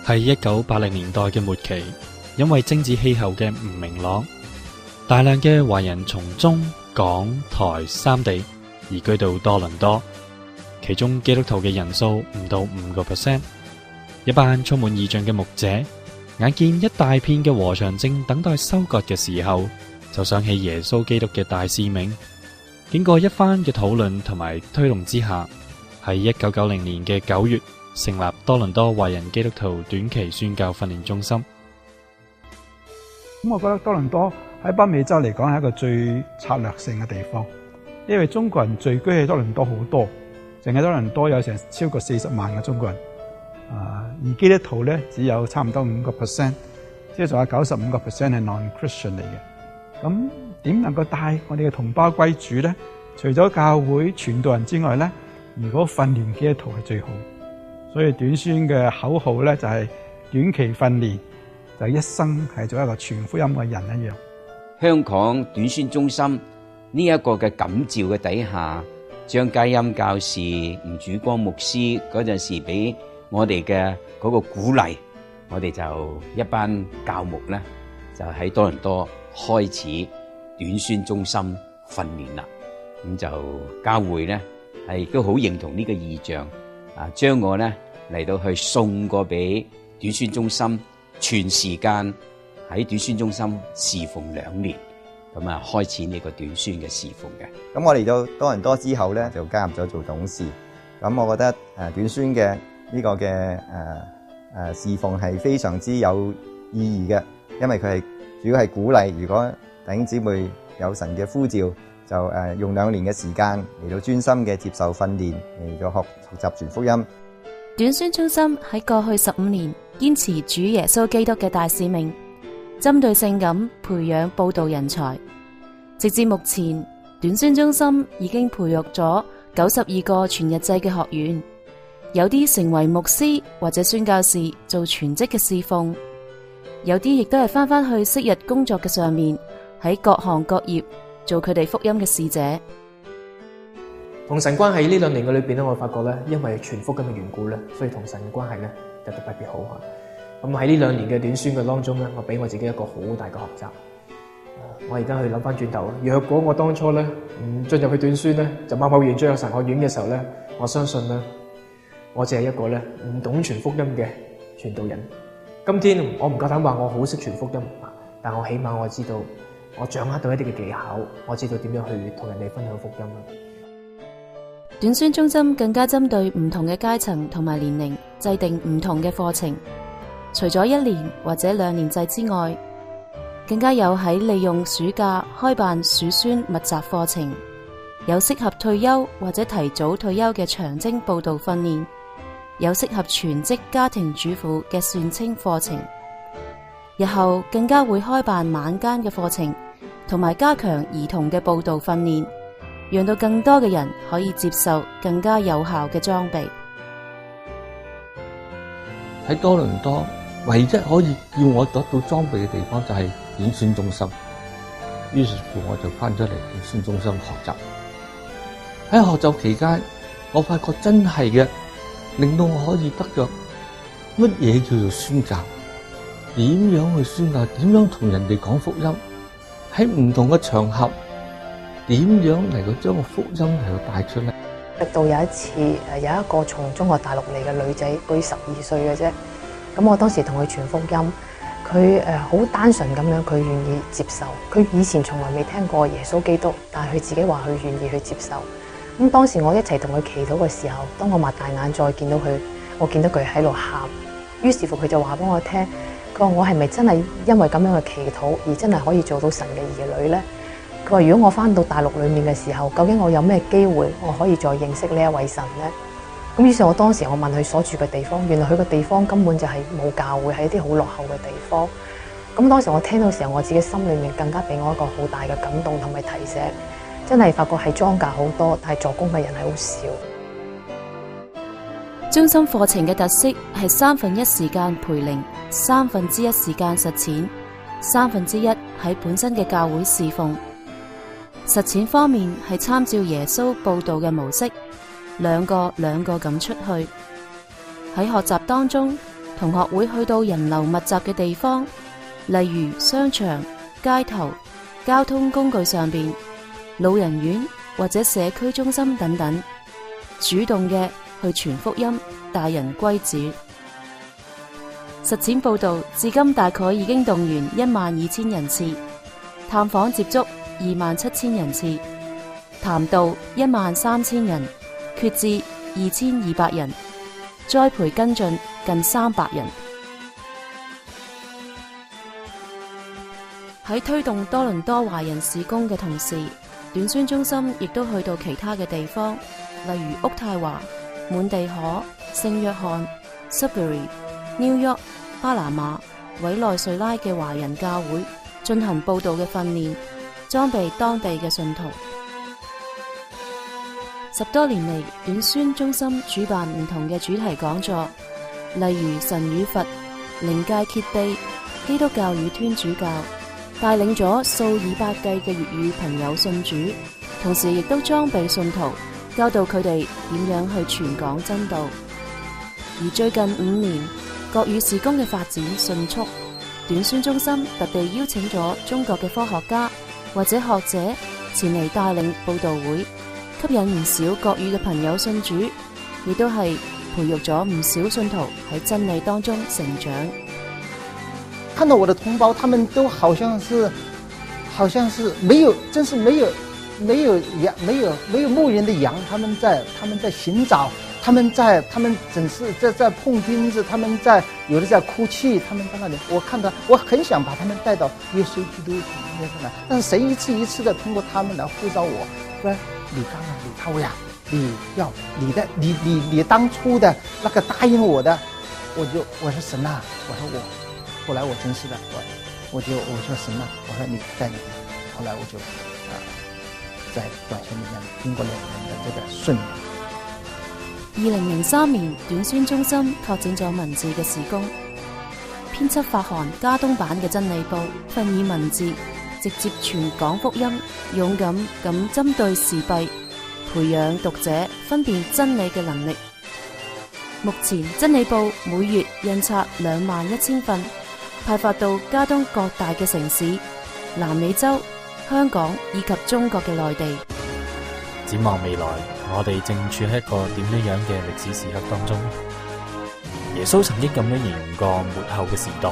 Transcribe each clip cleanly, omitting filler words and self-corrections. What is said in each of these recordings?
喺1980年代嘅末期，因為政治氣候嘅唔明朗，大量嘅華人從中港台三地移居到多倫多，其中基督徒嘅人數唔到5%。一班充滿異象嘅牧者眼見一大片嘅禾場正等待收割嘅時候，就想起耶穌基督嘅大使命。經過一番嘅討論同埋推動之下，喺1990年嘅9月成立多倫多華人基督徒短期宣教訓練中心。咁我覺得多倫多喺北美洲嚟講係一個最策略性嘅地方，因為中國人聚居喺多倫多好多，淨係多倫多有成超過40萬嘅中國人，而基督徒咧只有差唔多5%，即係仲有95% 係 non-Christian 嚟嘅。咁點能夠帶我哋嘅同胞歸主咧？除咗教會傳道人之外咧，如果訓練基督徒係最好。所以短宣嘅口號咧就係短期訓練，就一生係做一個傳福音嘅人一樣。香港短宣中心呢一個嘅感召嘅底下，張佳音教士、吳主光牧師嗰陣時俾我哋嘅嗰個鼓勵，我哋就一班教牧咧，就喺多倫多開始短宣中心訓練啦。咁就教會咧係都好認同呢個異象，將我咧嚟到去送過俾短宣中心，全時間喺短宣中心侍奉2年，咁啊開始呢個短宣嘅侍奉嘅。咁我嚟到多倫多之後咧，就加入咗做董事。咁我覺得短宣嘅呢個嘅侍奉係非常之有意義嘅，因為佢係主要係鼓勵，如果弟兄姊妹有神嘅呼召，就用2年嘅時間嚟到專心嘅接受訓練，嚟到學習傳福音。短宣中心喺過去15年堅持主耶穌基督嘅大使命，針對性咁培養佈道人才。直至目前，短宣中心已經培育咗92個全日制嘅學員，有啲成為牧師或者宣教士做全職嘅侍奉，有啲亦都係返去昔日工作嘅上面，喺各行各業做佢哋福音嘅使者。同神關係呢2年嘅裏邊咧，我發覺咧，因為傳福音嘅緣故咧，所以同神嘅關係咧就特別好吓。咁喺呢2年嘅短宣嘅當中咧，我俾我自己一個好大嘅學習。我而家去諗翻轉頭，若果我當初咧唔進入去短宣咧，就貿貿然進入神學院嘅時候咧，我相信咧，我只係一個咧唔懂傳福音嘅傳道人。今天我唔夠膽話我好識傳福音，但我起碼我知道，我掌握到一啲嘅技巧，我知道點樣去同人哋分享福音啦。短宣中心更加針對唔同嘅階層同埋年齡，制定唔同嘅課程。除咗1年或者2年制之外，更加有喺利用暑假開辦暑宣密集課程，有適合退休或者提早退休嘅長征佈道訓練，有適合全職家庭主婦嘅算清課程。日後更加會開辦晚間嘅課程，同埋加強兒童嘅佈道訓練，讓到更多嘅人可以接受更加有效嘅裝備。喺多倫多，唯一可以叫我得到裝備嘅地方就係短宣中心。於是乎，我就翻咗嚟短宣中心學習。喺學習期間，我發覺真係嘅，令到我可以得着乜嘢叫做宣教，點樣去宣教，點樣同人哋講福音，喺唔同嘅場合，點樣嚟到將個福音嚟到帶出嚟。直到有一次，有一個從中國大陸嚟嘅女仔，佢12歲嘅啫。咁我當時同佢傳福音，佢好單純咁樣，佢願意接受。佢以前從來未聽過耶穌基督，但係佢自己話佢願意去接受。咁當時我一齊同佢祈禱嘅時候，當我擘大眼再見到佢，我見到佢喺度喊。於是乎佢就話俾我聽，佢話我係咪真係因為咁樣嘅祈禱而真係可以做到神嘅兒女呢？佢話如果我翻到大陸裏面嘅時候，究竟我有咩機會我可以再認識呢一位神呢？咁於是我當時我問佢所住嘅地方，原來佢個地方根本就係冇教會，係一啲好落後嘅地方。咁當時我聽到時候，我自己心裏面更加俾我一個好大嘅感動同埋提醒，真係發覺係莊稼好多，但係作工嘅人係好少。中心課程嘅特色係1/3時間培靈，1/3時間實踐，1/3喺本身嘅教會侍奉。實踐方面係參照耶穌佈道嘅模式，兩個咁出去。喺學習當中，同學會去到人流密集嘅地方，例如商場、街頭、交通工具上邊、老人院或者社區中心等等，主動嘅去傳福音，帶人歸主。實踐報道至今大概已經動員12000人次，探訪接觸27000人次，談道13000人，決志2200人，栽培跟進近300人。喺推動多倫多華人事工嘅同時，短宣中心亦都去到其他嘅地方，例如渥太華、滿地可、聖約翰、Sudbury、New York、巴拿馬、委內瑞拉嘅華人教會進行佈道嘅訓練，裝備當地嘅信徒。10多年嚟，短宣中心主辦唔同嘅主題講座，例如神與佛、靈界揭秘、基督教與天主教，帶領咗數以百計嘅粵語朋友信主，同時亦都裝備信徒，教導佢哋點樣去傳講真道。而最近5年，國語事工嘅發展迅速，短宣中心特地邀請咗中國嘅科學家或者學者前嚟帶領佈道會，吸引唔少國語嘅朋友信主，亦都係培育咗唔少信徒喺真理當中成長。看到我的同胞，他們都好像是沒有，真是沒有牧人的羊，他們在尋找，他們真是在碰釘子，他們有的在哭泣，他們在那裡，我看到我很想把他們帶到耶穌基督那邊來，但是誰一次一次的通過他們來呼召我，說李剛啊，李超呀，你當初的那個答應我的，我說神啊，我說後來我真是的，我說神啊，我說你在裡面，後來我就在短宣裡面經過2年的這個訓練。2003年，短宣中心拓展咗文字嘅事工，編輯發行加東版嘅真理報，訓以文字直接傳講福音，勇敢咁針對時弊，培養讀者分辨真理嘅能力。目前真理報每月印刷21000份，派發到加東各大嘅城市、南美洲、香港以及中國嘅內地。展望未來，我哋正處喺一個點樣嘅歷史時刻當中？耶穌曾經咁樣形容過末後嘅時代：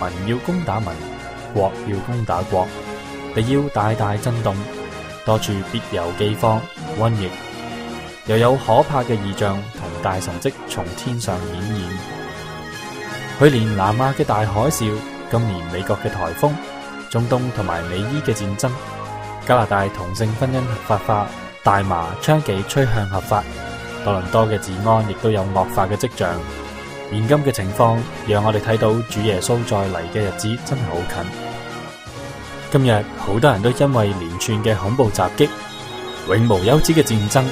民要攻打民，國要攻打國，地要大大震動，多處必有饑荒、瘟疫，又有可怕嘅異象同大神蹟從天上顯現。去年南亞嘅大海嘯，今年美國嘅颱風，中東同埋美伊嘅戰爭，加拿大同性婚姻合法化，大麻娼妓趨向合法，多倫多嘅治安亦都有惡化嘅跡象。現今嘅情況讓我哋睇到主耶穌再嚟嘅日子真係好近。今日好多人都因為連串嘅恐怖襲擊、永無休止嘅戰爭、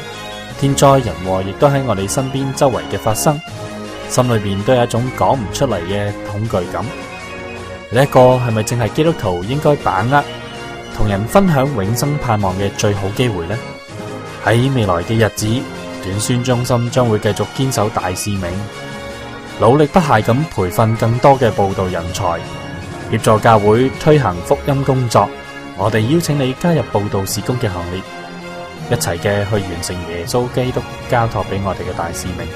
天災人禍，亦都喺我哋身邊周圍嘅發生，心裏邊都有一種講唔出嚟嘅恐懼感。呢一個係咪正係基督徒應該把握同人分享永生盼望嘅最好機會呢？喺未來嘅日子，短宣中心將會繼續堅守大使命，努力不懈咁培訓更多嘅佈道人才，協助教會推行福音工作。我哋邀請你加入佈道事工嘅行列，一齊嘅去完成耶穌基督交託俾我哋嘅大使命。